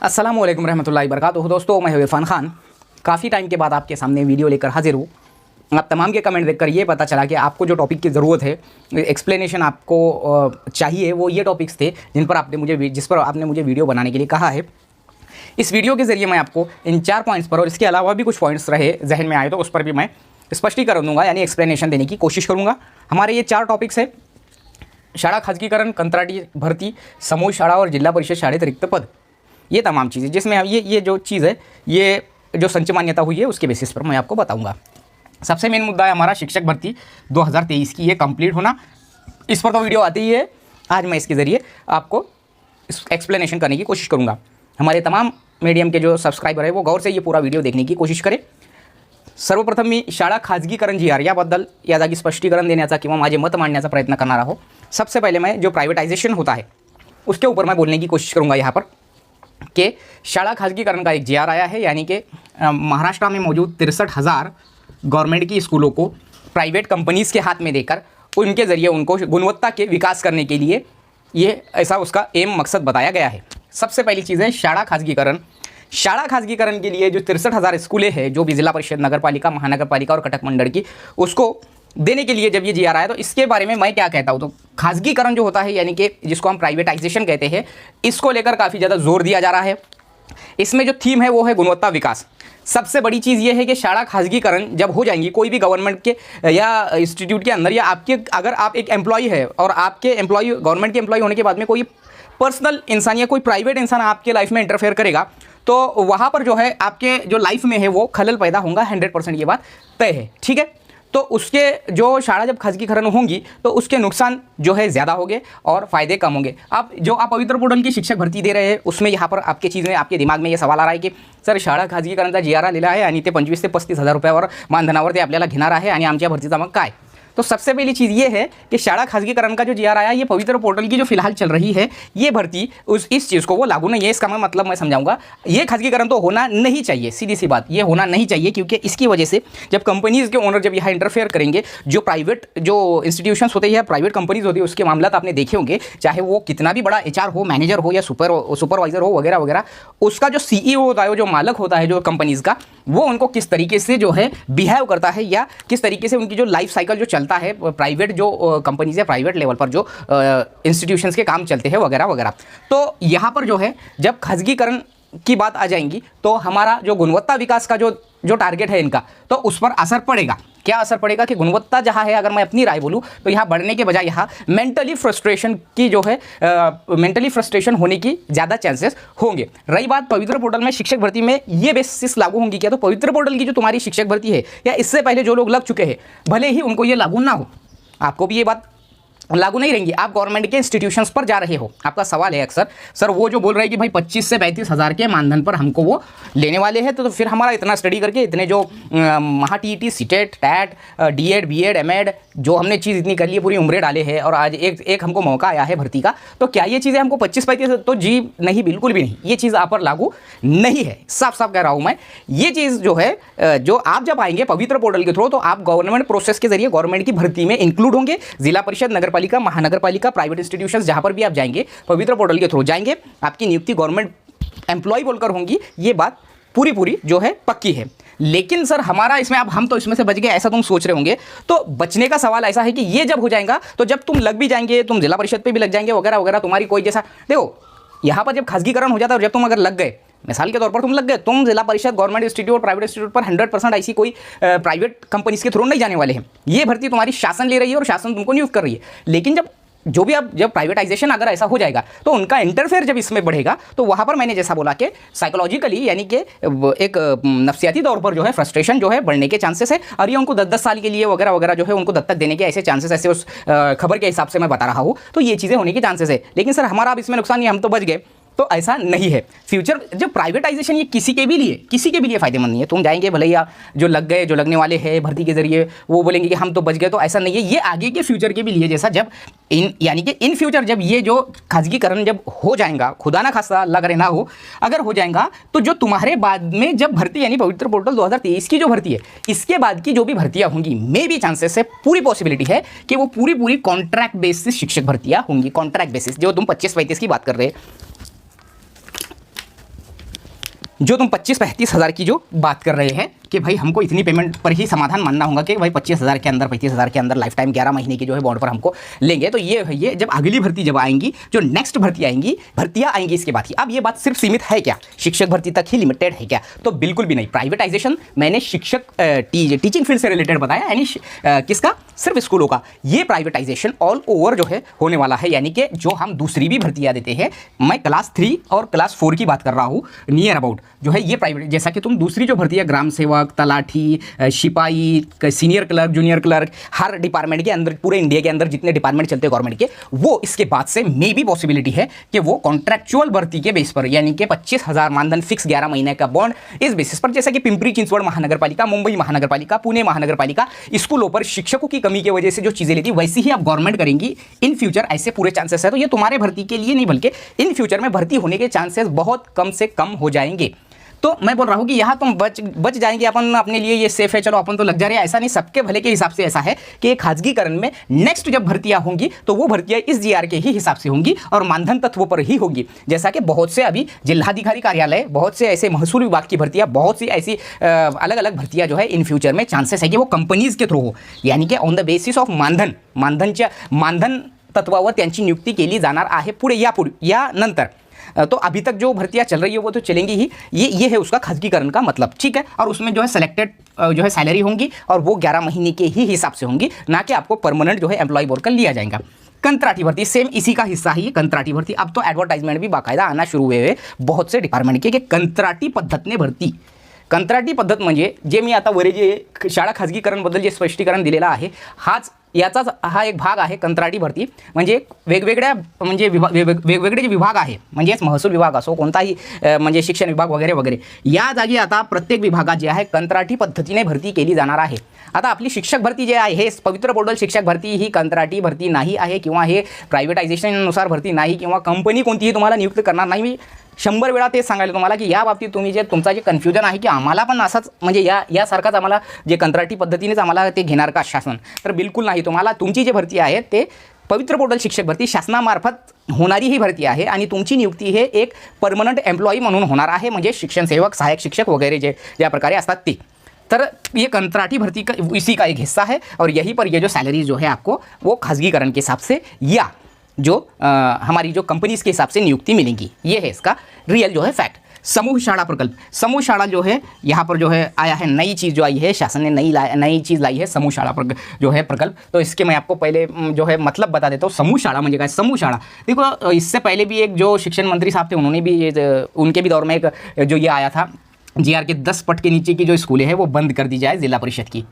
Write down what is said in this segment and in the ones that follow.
अस्सलामुअलैकुम रहमतुल्लाहि वबरकातुहू। दोस्तों, मैं हूं इरफान खान। काफ़ी टाइम के बाद आपके सामने वीडियो लेकर हाजिर हूँ। आप तमाम के कमेंट देखकर ये पता चला कि आपको जो टॉपिक की ज़रूरत है, एक्सप्लेनेशन आपको चाहिए, वो ये टॉपिक्स थे जिस पर आपने मुझे वीडियो बनाने के लिए कहा है। इस वीडियो के ज़रिए मैं आपको इन 4 पॉइंट्स पर और इसके अलावा भी कुछ पॉइंट्स रहे जहन में आए तो उस पर भी मैं स्पष्टीकरण दूंगा, यानी एक्सप्लेनेशन देने की कोशिश करूँगा। हमारे ये 4 टॉपिक्स है: शाळा खाजगीकरण, कंत्राटी भरती, समूह शाळा और जिला परिषद शाळेत रिक्त पद। ये तमाम चीज़ें जिसमें ये जो चीज़ है, ये जो संच मान्यता हुई है उसके बेसिस पर मैं आपको बताऊंगा। सबसे मेन मुद्दा है हमारा शिक्षक भर्ती 2023 की ये कंप्लीट होना। इस पर तो वीडियो आती ही है, आज मैं इसके ज़रिए आपको एक्सप्लेनेशन करने की कोशिश करूँगा। हमारे तमाम मीडियम के जो सब्सक्राइबर है वो गौर से ये पूरा वीडियो देखने की कोशिश करें। सर्वप्रथम मी शाळा खाजगीकरण जी आर याबद्दल या जागी स्पष्टीकरण देण्याचा किंवा माझे मत मांडण्याचा प्रयत्न करणार आहोत। सबसे पहले मैं जो प्राइवेटाइजेशन होता है उसके ऊपर मैं बोलने की कोशिश करूँगा यहाँ पर कि शाळा खाजगीकरण का एक जी आर आया है, यानी कि महाराष्ट्र में मौजूद 63,000 गवर्नमेंट की स्कूलों को प्राइवेट कंपनीज़ के हाथ में देकर उनके ज़रिए उनको गुणवत्ता के विकास करने के लिए ये ऐसा उसका एम मकसद बताया गया है। सबसे पहली चीज़ है शाळा खाजगीकरण। शाळा खाजगीकरण के लिए जो 63,000 स्कूलें हैं, जो भी जिला परिषद, नगर पालिका, महानगर पालिका और कटक मंडल की, उसको देने के लिए जब ये जी आ रहा है तो इसके बारे में मैं क्या कहता हूँ, तो खाजगीकरण जो होता है यानी कि जिसको हम प्राइवेटाइजेशन कहते हैं, इसको लेकर काफ़ी ज़्यादा जोर दिया जा रहा है। इसमें जो थीम है वो है गुणवत्ता विकास। सबसे बड़ी चीज़ ये है कि शाळा खाजगीकरण जब हो जाएंगी कोई भी गवर्नमेंट के या इंस्टीट्यूट के अंदर, या आपके अगर आप एक एम्प्लॉय है और आपके एम्प्लॉय गवर्नमेंट के एम्प्लॉय होने के बाद में कोई पर्सनल इंसान या कोई प्राइवेट इंसान आपके लाइफ में इंटरफेयर करेगा तो वहाँ पर जो है आपके जो लाइफ में है वो खलल पैदा होगा। 100% ये बात तय है, ठीक है। तो उसके जो शाळा जब खाजगीकरण होंगी तो उसके नुकसान जो है ज़्यादा होंगे और फ़ायदे कम होंगे। आप पवित्र पोर्टल की शिक्षक भरती दे रहे हैं, उसमें यहाँ पर आपके चीज़ें आपके दिमाग में ये सवाल आ रहा है कि सर शाळा खाजगीकरणचा जी आर आलेला आहे आणि ते 25,000 ते 35,000 रुपयावर मानधनावर ते आपल्याला घेणार आहे आणि आमच्या भरतीचा मग काय। तो सबसे पहली चीज़ ये है कि शाळा खाजगीकरण का जो जी आर आया, ये पवित्र पोर्टल की जो फिलहाल चल रही है ये भर्ती इस चीज़ को वो लागू नहीं है। इसका मैं मतलब मैं समझाऊंगा। ये खाजगीकरण तो होना नहीं चाहिए, सीधी सी बात, ये होना नहीं चाहिए, क्योंकि इसकी वजह से जब कंपनीज़ के ओनर जब यहाँ इंटरफेयर करेंगे, जो प्राइवेट जो इंस्टीट्यूशंस होते हैं, प्राइवेट कंपनीज होती है, उसके मामला आपने देखे होंगे, चाहे वो कितना भी बड़ा HR हो, मैनेजर हो या सुपरवाइजर हो वगैरह वगैरह, उसका जो CEO होता है, जो मालक होता है जो कंपनीज़ का, वो उनको किस तरीके से जो है बिहेव करता है या किस तरीके से उनकी जो लाइफ साइकिल जो चलता है, प्राइवेट जो कंपनीज है, प्राइवेट लेवल पर जो इंस्टीट्यूशंस के काम चलते हैं वगैरह वगैरह। तो यहाँ पर जो है जब खाजगीकरण की बात आ जाएंगी तो हमारा जो गुणवत्ता विकास का जो टारगेट है इनका, तो उस पर असर पड़ेगा। क्या असर पड़ेगा कि गुणवत्ता जहाँ है, अगर मैं अपनी राय बोलूँ तो यहाँ बढ़ने के बजाय यहाँ मेंटली फ्रस्ट्रेशन की जो है मेंटली फ्रस्ट्रेशन होने की ज़्यादा चांसेस होंगे। रही बात पवित्र पोर्टल में शिक्षक भर्ती में ये बेसिस लागू होंगी क्या, तो पवित्र पोर्टल की जो तुम्हारी शिक्षक भर्ती है या इससे पहले जो लोग लग चुके हैं, भले ही उनको ये लागू ना हो, आपको भी ये बात लागू नहीं रहेंगी। आप गवर्नमेंट के इंस्टीट्यूशंस पर जा रहे हो, आपका सवाल है अक्सर, सर वो जो बोल रहे हैं कि भाई 25 से 35,000 के मानधन पर हमको वो लेने वाले हैं, तो फिर हमारा इतना स्टडी करके इतने जो महा TET, CTET, TET, DED, BEd, MEd जो हमने चीज़ इतनी कर ली है, पूरी उम्रें डाले हैं और आज एक हमको मौका आया है भर्ती का, तो क्या ये चीज़ें हमको 25-35, तो जी नहीं, बिल्कुल भी नहीं, ये चीज़ आप पर लागू नहीं है। साफ साफ कह रहा हूँ मैं। ये चीज़ जो है, जो आप जब आएंगे पवित्र पोर्टल के थ्रू, तो आप गवर्नमेंट प्रोसेस के जरिए गवर्नमेंट की भर्ती में इंक्लूड होंगे। जिला परिषद, नगर पालिका, महानगर पालिका, प्राइवेट इंस्टीट्यूशंस जहां पर भी आप जाएंगे पवित्र पोर्टल के थ्रू जाएंगे, आपकी नियुक्ति गवर्नमेंट एम्प्लॉय बोलकर होंगी। ये बात पूरी जो है पक्की है। लेकिन सर हमारा इसमें, अब हम तो इसमें से बच गए ऐसा तुम सोच रहे होंगे, तो बचने का सवाल ऐसा है कि ये जब हो जाएगा तो जब तुम लग भी जाएंगे, तुम जिला परिषद पे भी लग जाएंगे वगैरह वगैरह, तुम्हारी कोई जैसा, देखो यहाँ पर जब खाजगीकरण हो जाता है और जब तुम अगर लग गए, मिसाल के तौर पर तुम लग गए, तुम जिला परिषद, गवर्नमेंट इंस्टीट्यूट, प्राइवेट इंस्टीट्यूट पर 100% ऐसी कोई प्राइवेट कंपनीज के थ्रू नहीं जाने वाले हैं। ये भर्ती तुम्हारी शासन ले रही है और शासन तुमको नियुक्त कर रही है। लेकिन जब प्राइवेटाइजेशन अगर ऐसा हो जाएगा तो उनका इंटरफेयर जब इसमें बढ़ेगा, तो वहाँ पर मैंने जैसा बोला कि साइकोलॉजिकली यानी कि एक नफ्सियाती तौर पर जो है फ्रस्ट्रेशन जो है बढ़ने के चांसेस है, और ये उनको 10-10 साल के लिए वगैरह वगैरह जो है उनको दत्तक देने के ऐसे चांसेस, ऐसे उस खबर के हिसाब से मैं बता रहा हूँ, तो ये चीज़ें होने के चांसेस है। लेकिन सर हमारा अब इसमें नुकसान नहीं, हम तो बच गए, तो ऐसा नहीं है। फ्यूचर जब प्राइवेटाइजेशन, ये किसी के भी लिए फ़ायदेमंद नहीं है। तुम जाएंगे भले या जो लग गए, जो लगने वाले हैं भर्ती के जरिए, वो बोलेंगे कि हम तो बच गए, तो ऐसा नहीं है। ये आगे के फ्यूचर के भी लिए, जैसा जब यानी कि इन फ्यूचर जब ये जो खाजगीकरण जब हो जाएगा, खुदा ना खास्ता अल्लाह करे ना हो, अगर हो जाएगा, तो जो तुम्हारे बाद में जब भर्ती यानी पवित्र पोर्टल 2023 की जो भर्ती है, इसके बाद की जो भी भर्तियां होंगी, मे भी चांसेस है, पूरी पॉसिबिलिटी है कि वो पूरी कॉन्ट्रैक्ट बेसिस शिक्षक भर्तियां होंगी। कॉन्ट्रैक्ट बेसिस जो तुम 25-35 की बात कर रहे हैं, जो तुम 25-35 हज़ार की जो बात कर रहे हैं कि भाई हमको इतनी पेमेंट पर ही समाधान मानना होगा कि भाई 25 हज़ार के अंदर 35 हज़ार के अंदर लाइफ टाइम 11 महीने की जो है बॉन्ड पर हमको लेंगे, तो ये जब अगली भर्ती जब आएंगी, जो नेक्स्ट भर्तियाँ आएंगी इसके बाद ही। अब ये बात सिर्फ सीमित है क्या, शिक्षक भर्ती तक ही लिमिटेड है क्या? तो बिल्कुल भी नहीं। प्राइवेटाइजेशन मैंने शिक्षक टीचिंग फील्ड से रिलेटेड बताया, यानी किसका, सिर्फ स्कूलों का। ये प्राइवेटाइजेशन ऑल ओवर जो है होने वाला है, यानी कि जो हम दूसरी भी भर्तियाँ देते हैं, मैं क्लास 3 और क्लास 4 की बात कर रहा हूँ, नियर अबाउट जो है ये प्राइवेट, जैसा कि तुम दूसरी जो भर्तियाँ ग्राम सेवक, तलाठी, सिपाही, सीनियर क्लर्क, जूनियर क्लर्क, हर डिपार्टमेंट के अंदर, पूरे इंडिया के अंदर जितने डिपार्टमेंट चलते हैं गवर्नमेंट के, वो इसके बाद से मे भी पॉसिबिलिटी है कि वो कॉन्ट्रैक्चुअल भर्ती के बेस पर, यानी कि 25,000 मानधन फिक्स 11 महीने का बॉन्ड, इस बेसिस पर, जैसा कि पिंपरी चिंचवड़ महानगर पालिका, मुंबई महानगर पालिका, पुणे महानगर पालिका स्कूलों पर शिक्षकों की कमी की वजह से जो चीज़ें लेती वैसी ही अब गवर्नमेंट करेंगी इन फ्यूचर, ऐसे पूरे चांसेस है। तो ये तुम्हारे भर्ती के लिए नहीं बल्कि इन फ्यूचर में भर्ती होने के चांसेस बहुत कम से कम हो जाएंगे। तो मैं बोल रहा हूँ कि यहाँ तुम बच जाएंगे, अपन अपने लिए ये सेफ है, चलो अपन तो लग जा रहे हैं, ऐसा नहीं। सबके भले के हिसाब से ऐसा है कि खाजगीकरण में नेक्स्ट जब भर्तियाँ होंगी तो वो भर्तियाँ इस जीआर के ही हिसाब से होंगी और मानधन तत्वों पर ही होगी। जैसा कि बहुत से अभी जिलाधिकारी कार्यालय, बहुत से ऐसे महसूल विभाग की भर्तियाँ, बहुत सी ऐसी अलग अलग भर्तियाँ जो है इन फ्यूचर में चांसेस है कि वो कंपनीज के थ्रू हो, यानी कि ऑन द बेसिस ऑफ मानधन तत्वावर त्यांची नियुक्ती केली जाणार आहे पुढे या नंतर। तो अभी तक जो भर्तियाँ चल रही है वो तो चलेंगी ही, ये है उसका खाजगीकरण का मतलब, ठीक है। और उसमें जो है सेलेक्टेड जो है सैलरी होंगी और वो 11 महीने के ही हिसाब से होंगी, ना कि आपको परमानेंट जो है एम्प्लॉय बोलकर लिया जाएगा। कंत्राटी भर्ती सेम इसी का हिस्सा ही है, कंत्राटी भर्ती। अब तो एडवर्टाइजमेंट भी बाकायदा आना शुरू हुए बहुत से डिपार्टमेंट के, कंत्राटी पद्धतने भरती। कंत्राटी पद्धत म्हणजे जे मी आता वरी जे शाळा खाजगीकरणबद्दल जे स्पष्टीकरण दिलेलं आहे, याचाच हा एक भाग आहे कंत्राटी भरती। म्हणजे वेगवेगळ्या म्हणजे वेगवेगळे जे विभाग आहे, म्हणजेच महसूल विभाग असो, कोणताही म्हणजे शिक्षण विभाग वगैरे वगैरे, या जागी आता प्रत्येक विभागात जे आहे कंत्राटी पद्धतीने भरती केली जाणार आहे। आता आपली शिक्षक भरती जे आहे, हे पवित्र पोर्टल शिक्षक भरती ही कंत्राटी भरती नाही आहे, किंवा हे प्रायव्हेटायझेशननुसार भरती नाही, किंवा कंपनी कोणतीही तुम्हाला नियुक्त करणार नाही। मी 100 वेळा तेच सांगायला तुम्हाला की या बाबतीत तुम्ही जे तुमचा जे कन्फ्युजन आहे की आम्हाला पण असाच म्हणजे यासारखाच आम्हाला जे कंत्राटी पद्धतीनेच आम्हाला ते घेणार का शासन, तर बिलकुल नाही। तुम्हाला तुमची जी भरती आहे ते पवित्र पोर्टल शिक्षक भरती शासनामार्फत होणारी ही भरती आहे आणि तुमची नियुक्ती हे एक परमनंट एम्प्लॉई म्हणून होणार आहे, म्हणजे शिक्षण सेवक, सहायक शिक्षक वगैरे जे ज्या प्रकारे असतात ते। तर ये कंत्राटी भर्ती का इसी का एक हिस्सा है और यहीं पर ये जो सैलरी जो है आपको वो खाजगीकरण के हिसाब से या जो हमारी जो कंपनीज के हिसाब से नियुक्ति मिलेंगी, ये है इसका रियल जो है फैक्ट। समूह शाला प्रकल्प, समूह शाला जो है यहाँ पर जो है आया है, नई चीज़ जो आई है, शासन ने नई चीज़ लाई है, समूह शाला जो है प्रकल्प। तो इसके मैं आपको पहले जो है मतलब बता देता हूँ। समूह शाला म्हणजे काय, समूह शाला देखो, इससे पहले भी एक जो शिक्षण मंत्री साहब थे उन्होंने भी उनके भी दौर में एक जो ये आया था, जीआर के 10 पट के नीचे की जो स्कूलें हैं वो बंद कर दी जाए जिला परिषद की,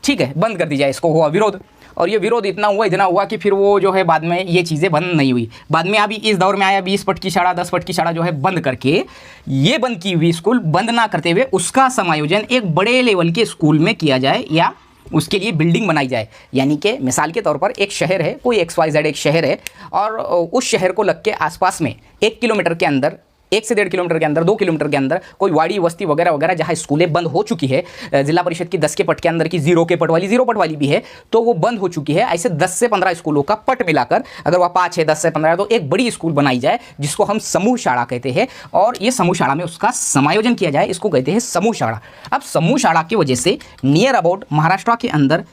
ठीक है, बंद कर दी जाए। इसको हुआ विरोध, और ये विरोध इतना हुआ कि फिर वो जो है बाद में ये चीज़ें बंद नहीं हुई। बाद में अभी इस दौर में आया 20 पट की शाला, 10 पट की शाला जो है बंद करके, ये बंद की हुई स्कूल बंद ना करते हुए उसका समायोजन एक बड़े लेवल के स्कूल में किया जाए या उसके लिए बिल्डिंग बनाई जाए। यानी कि मिसाल के तौर पर एक शहर है, कोई XYZ एक शहर है, और उस शहर को लग के आसपास में 1 किलोमीटर के अंदर, 1 से 1.5 किलोमीटर के अंदर, 2 किलोमीटर के अंदर कोई वाड़ी वस्ती वगैरह वगैरह जहाँ स्कूलें बंद हो चुकी है, जिला परिषद की 10 के पट के अंदर की 0 पट वाली भी है, तो वो बंद हो चुकी है। ऐसे 10 से 15 स्कूलों का पट मिलाकर अगर वह 5 है, 10 से 15, तो एक बड़ी स्कूल बनाई जाए जिसको हम समूह शाला कहते हैं, और ये समूह शाला में उसका समायोजन किया जाए, इसको कहते हैं समूह शाला। अब समूह शाला की वजह से नियर अबाउट महाराष्ट्र के अंदर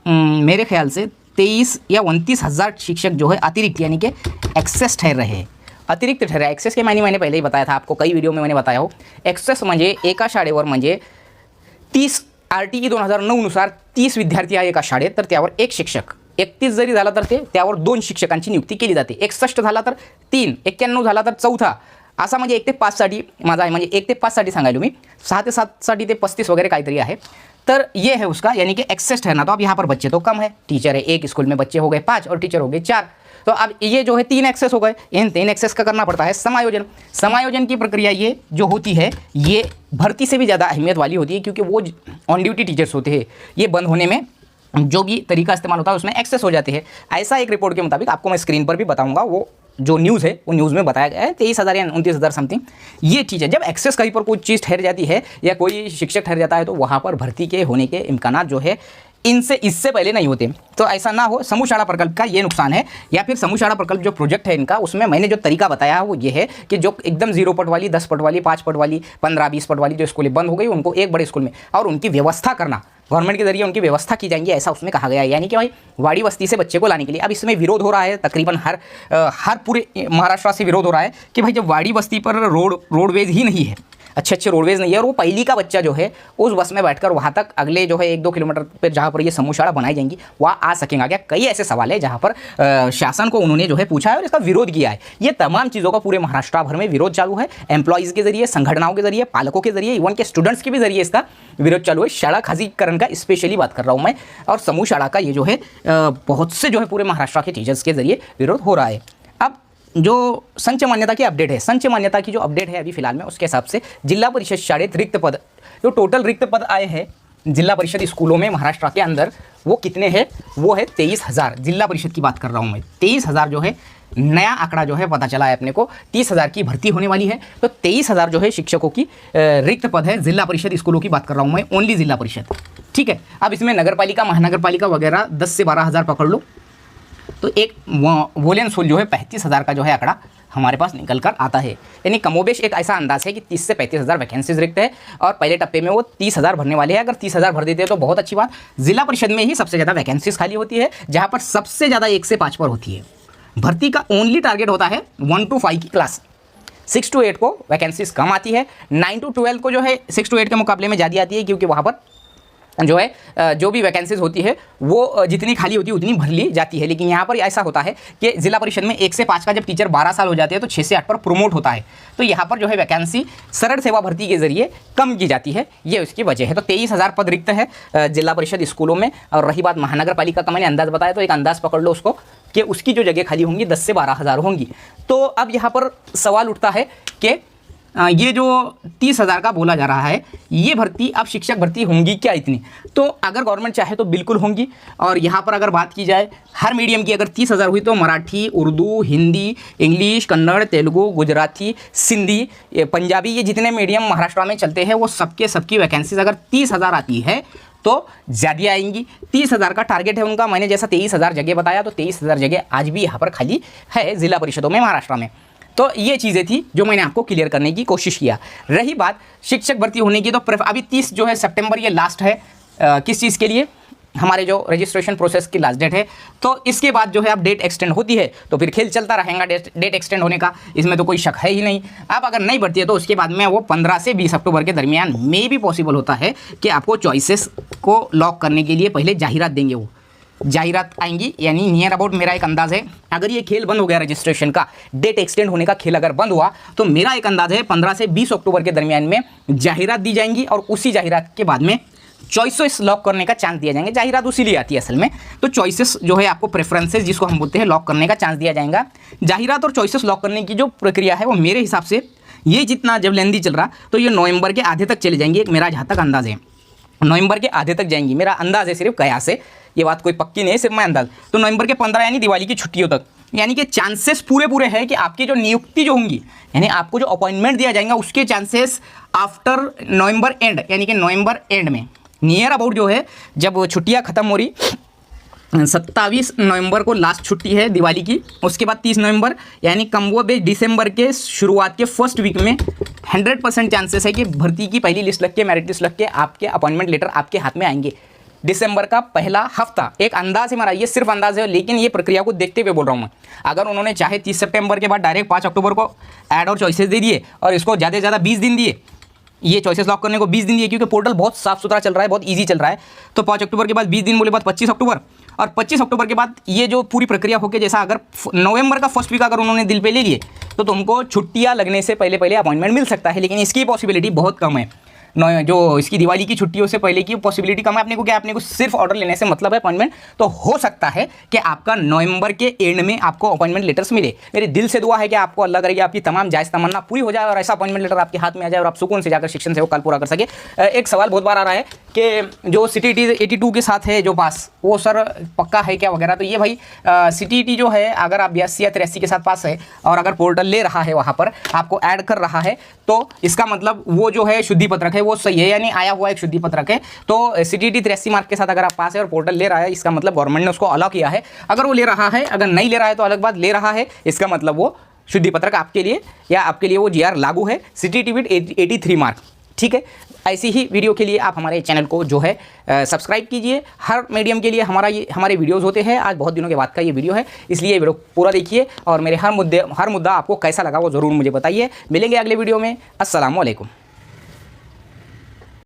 मेरे ख्याल से 23 या 29 हज़ार शिक्षक जो है अतिरिक्त यानी कि एक्सेस ठहर रहे हैं। अतिरिक्त ठहरा, एक्सेस के मैंने पहले ही बताया था आपको, कई व्हिडिओ में मैंने बताया हो। एक्सेस म्हणजे एका शाळेवर म्हणजे 30 RTE 2009 नुसार 30 विद्यार्थी आहे एका शाळेत, तर त्यावर एक शिक्षक, 31 जरी झाला तर त्यावर 2 शिक्षकांची नियुक्ती केली जाते, 61 झाला तर 3, 91 झाला तर 4, असा म्हणजे 1 ते 5 साठी माझा आहे, म्हणजे 1 ते 5 साठी सांगायलो मी, 6 ते 7 साठी ते 35 वगैरह काहीतरी आहे। तर ये है उसका यानी कि एक्सेस ठहरना। तो अब यहाँ पर बच्चे तो कम है, टीचर है, एक स्कूल में बच्चे हो गए 5 और टीचर हो गए 4, तो अब ये जो है 3 एक्सेस हो गए। इन 3 एक्सेस का करना पड़ता है समायोजन। समायोजन की प्रक्रिया ये जो होती है ये भर्ती से भी ज़्यादा अहमियत वाली होती है, क्योंकि वो ऑन ड्यूटी टीचर्स होते हैं, ये बंद होने में जो भी तरीका इस्तेमाल होता है उसमें एक्सेस हो जाते हैं। ऐसा एक रिपोर्ट के मुताबिक आपको मैं स्क्रीन पर भी बताऊंगा, वो जो न्यूज़ है वो न्यूज़ में बताया गया है 23,000 या 29,000 समथिंग ये चीज़ है। जब एक्सेस कहीं पर कोई चीज़ ठहर जाती है या कोई शिक्षक ठहर जाता है तो वहाँ पर भर्ती के होने के इम्कानात जो है इनसे इससे पहले नहीं होते। तो ऐसा ना हो। समूह शाला प्रकल्प का ये नुकसान है, या फिर समूह शाला प्रकल्प जो प्रोजेक्ट है इनका, उसमें मैंने जो तरीका बताया है वो ये है कि जो एकदम 0 पट वाली, 10 पट वाली, 5 पट वाली, 15-20 पट वाली जो स्कूलें बंद हो गई, उनको एक बड़े स्कूल में और उनकी व्यवस्था करना, गवर्नमेंट के जरिए उनकी व्यवस्था की जाएंगी, ऐसा उसमें कहा गया है। यानी कि भाई वाड़ी बस्ती से बच्चे को लाने के लिए अब इसमें विरोध हो रहा है, तकरीबन हर पूरे महाराष्ट्र से विरोध हो रहा है कि भाई जब वाड़ी बस्ती पर रोडवेज ही नहीं है, अच्छे रोडवेज नहीं है, और वो पहली का बच्चा जो है उस बस में बैठकर वहाँ तक अगले जो है 1-2 किलोमीटर पर जहाँ पर ये समूह शाला बनाई जाएंगी वहाँ आ सकेंगे क्या? कई ऐसे सवाल है जहाँ पर शासन को उन्होंने जो है पूछा है और इसका विरोध किया है। ये तमाम चीज़ों का पूरे महाराष्ट्र भर में विरोध चालू है, एम्प्लॉयज़ के जरिए, संगठनों के जरिए, पालकों के जरिए, इवन के स्टूडेंट्स के भी जरिए इसका विरोध चालू है। शाला खाजीकरण का स्पेशली बात कर रहा हूँ मैं, और समूह शाला का ये जो है बहुत से जो है पूरे महाराष्ट्र के टीचर्स के जरिए विरोध हो रहा है। अब जो संचय मान्यता की अपडेट है, संचय मान्यता की जो अपडेट है अभी फिलहाल में, उसके हिसाब से जिला परिषद शाळेत रिक्त पद, जो टोटल रिक्त पद आए हैं जिला परिषद स्कूलों में महाराष्ट्र के अंदर, वो कितने हैं? वो है 23,000। जिला परिषद की बात कर रहा हूँ मैं, 23,000 जो है नया आंकड़ा जो है पता चला है अपने को। 30,000 की भर्ती होने वाली है, तो 23,000 जो है शिक्षकों की रिक्त पद है। जिला परिषद स्कूलों की बात कर रहा हूँ मैं, ओनली जिला परिषद, ठीक है। अब इसमें नगर पालिका, महानगर पालिका वगैरह 10 से 12,000 पकड़ लो, तो एक वोलियन शुल्क जो है 35,000 का जो है आंकड़ा हमारे पास निकल कर आता है। यानी कमोबेश एक ऐसा अंदाज है कि 30 से 35,000 वैकेंसीज रिक्त है, और पहले टप्पे में वो 30,000 भरने वाले हैं। अगर 30,000 भर देते हैं तो बहुत अच्छी बात। जिला परिषद में ही सबसे ज़्यादा वैकेंसीज खाली होती है, जहाँ पर सबसे ज़्यादा 1 से 5 पर होती है। भर्ती का ओनली टारगेट होता है 1 to 5 की क्लास, 6 to 8 को वैकेंसीज कम आती है, 9 to 12 को जो है 6 to 8 के मुकाबले में ज़्यादा आती है, क्योंकि वहाँ पर जो है जो भी वैकेंसीज होती है वो जितनी खाली होती है उतनी भर ली जाती है। लेकिन यहाँ पर ऐसा होता है कि जिला परिषद में 1 से 5 का जब टीचर 12 साल हो जाते हैं तो 6 से 8 पर प्रमोट होता है, तो यहाँ पर जो है वैकेंसी सरल सेवा भर्ती के जरिए कम की जाती है, ये उसकी वजह है। तो 23,000 पद रिक्त है जिला परिषद स्कूलों में। और रही बात महानगर पालिका का, मैंने अंदाज बताया, तो एक अंदाज पकड़ लो उसको कि उसकी जो जगह खाली होंगी 10 से 12,000 होंगी। तो अब यहाँ पर सवाल उठता है कि ये जो 30,000 का बोला जा रहा है, ये भर्ती अब शिक्षक भर्ती होंगी क्या इतनी? तो अगर गवर्नमेंट चाहे तो बिल्कुल होंगी। और यहाँ पर अगर बात की जाए हर मीडियम की, अगर 30,000 हुई तो मराठी, उर्दू, हिंदी, इंग्लिश, कन्नड़, तेलुगु, गुजराती, सिंधी, पंजाबी, ये जितने मीडियम महाराष्ट्र में चलते हैं वो सबकी वैकेंसीज अगर 30,000 आती है तो ज़्यादा आएंगी। 30,000 का टारगेट है उनका। मैंने जैसा 23,000 जगह बताया, तो 23,000 जगह आज भी यहाँ पर खाली है जिला परिषदों में महाराष्ट्र में। तो ये चीज़ें थी जो मैंने आपको क्लियर करने की कोशिश किया। रही बात शिक्षक भर्ती होने की, तो अभी 30 जो है सितंबर ये लास्ट है किस चीज़ के लिए? हमारे जो रजिस्ट्रेशन प्रोसेस की लास्ट डेट है। तो इसके बाद जो है अब डेट एक्सटेंड होती है तो फिर खेल चलता रहेगा डेट एक्सटेंड होने का, इसमें तो कोई शक है ही नहीं। अब अगर नहीं बढ़ती है तो उसके बाद में वो 15 से 20 अक्टूबर के दरमियान में भी पॉसिबल होता है कि आपको चॉइसेस को लॉक करने के लिए पहले जाहिरात देंगे, वो जाहिरात आएंगी। यानी नियर अबाउट मेरा एक अंदाज़ है, अगर ये खेल बंद हो गया रजिस्ट्रेशन का, डेट एक्सटेंड होने का खेल अगर बंद हुआ, तो मेरा एक अंदाज़ है 15 से 20 अक्टूबर के दरमियान में जाहिरात दी जाएंगी, और उसी जाहिरात के बाद में चॉइसेस लॉक करने का चांस दिया जाएंगे। जाहिरात उसी लिए आती है असल में, तो चॉइसेस जो है आपको प्रेफरेंसेस जिसको हम बोलते हैं लॉक करने का चांस दिया जाएगा। जाहिरात और चॉइसेस लॉक करने की जो प्रक्रिया है वो मेरे हिसाब से ये जितना जब लेंदी चल रहा तो ये नवंबर के आधे तक चले जाएंगे, एक मेरा जहाँ तक अंदाज़ है नवंबर के आधे तक जाएंगी। मेरा अंदाज़ है, सिर्फ कयास है, ये बात कोई पक्की नहीं है, सिर्फ मैं अंदाज। तो नवंबर के 15 यानी दिवाली की छुट्टियों तक, यानी कि चांसेस पूरे हैं कि आपकी जो नियुक्ति जो होंगी, यानी आपको जो अपॉइंटमेंट दिया जाएगा उसके चांसेस आफ्टर नवंबर एंड, यानी कि नवंबर एंड में नियर अबाउट जो है जब छुट्टियां खत्म हो रही, 27 नवंबर को लास्ट छुट्टी है दिवाली की, उसके बाद 30 नवंबर, यानी कम वो बेस दिसंबर के शुरुआत के फर्स्ट वीक में 100% चांसेस है कि भर्ती की पहली लिस्ट लग के, मेरिट लिस्ट लग के आपके अपॉइंटमेंट लेटर आपके हाथ में आएंगे। दिसंबर का पहला हफ्ता, एक अंदाज है मेरा, ये सिर्फ अंदाज है, लेकिन ये प्रक्रिया को देखते हुए बोल रहा हूँ मैं। अगर उन्होंने चाहे 30 सितंबर के बाद डायरेक्ट 5 अक्टूबर को ऐड और चॉइसेस दे दिए और इसको ज़्यादा से ज़्यादा 20 दिन दिए, ये चॉइसेस लॉक करने को 20 दिन दिए, क्योंकि पोर्टल बहुत साफ सुथरा चल रहा है, बहुत इजी चल रहा है। तो 5 अक्टूबर के बाद 20 दिन बोले बाद 25 अक्टूबर, और 25 अक्टूबर के बाद ये जो पूरी प्रक्रिया होके, जैसा अगर नवंबर का फर्स्ट वीक अगर उन्होंने दिल पे ले लिए तो तुमको छुट्टियां लगने से पहले अपॉइंटमेंट मिल सकता है, लेकिन इसकी पॉसिबिलिटी बहुत कम है। जो इसकी दिवाली की छुट्टियों से पहले की पॉसिबिलिटी कम है। अपने को क्या, अपने को सिर्फ ऑर्डर लेने से मतलब है अपॉइंटमेंट, तो हो सकता है कि आपका नवंबर के एंड में आपको अपॉइंटमेंट लेटर्स मिले। मेरे दिल से दुआ है कि आपको अल्लाह करेगी आपकी तमाम जायज़ तमन्ना पूरी हो जाए और ऐसा अपॉइंटमेंट लेटर आपके हाथ में आ जाए और आप सुकून से जाकर शिक्षण से वो कल पूरा कर सके। एक सवाल बहुत बार आ रहा है कि जो CTET 82 के साथ है जो पास, वो सर पक्का है क्या वगैरह। तो ये भाई CTET जो है अगर आप 82 या 83 के साथ पास है और अगर पोर्टल ले रहा है वहाँ पर आपको ऐड कर रहा है, तो इसका मतलब वो जो है शुद्धि पत्रक है वो सही है, यानी आया हुआ एक शुद्धि पत्रक है। तो CTET 83 मार्क के साथ अगर आप पास है और पोर्टल ले रहा है, इसका मतलब गवर्नमेंट ने उसको अलाउ किया है। अगर वो ले रहा है, अगर नहीं ले रहा है तो अलग बात, ले रहा है इसका मतलब वो शुद्धि पत्रक आपके लिए, या आपके लिए वो GR लागू है। CTET विद 83 मार्क, ठीक है। ऐसी ही वीडियो के लिए आप हमारे चैनल को जो है सब्सक्राइब कीजिए। हर मीडियम के लिए हमारे वीडियोस होते हैं। आज बहुत दिनों के बाद का ये वीडियो है, इसलिए वीडियो पूरा देखिए और मेरे हर मुद्दा आपको कैसा लगा वो ज़रूर मुझे बताइए। मिलेंगे अगले वीडियो में। अस्सलाम वालेकुम।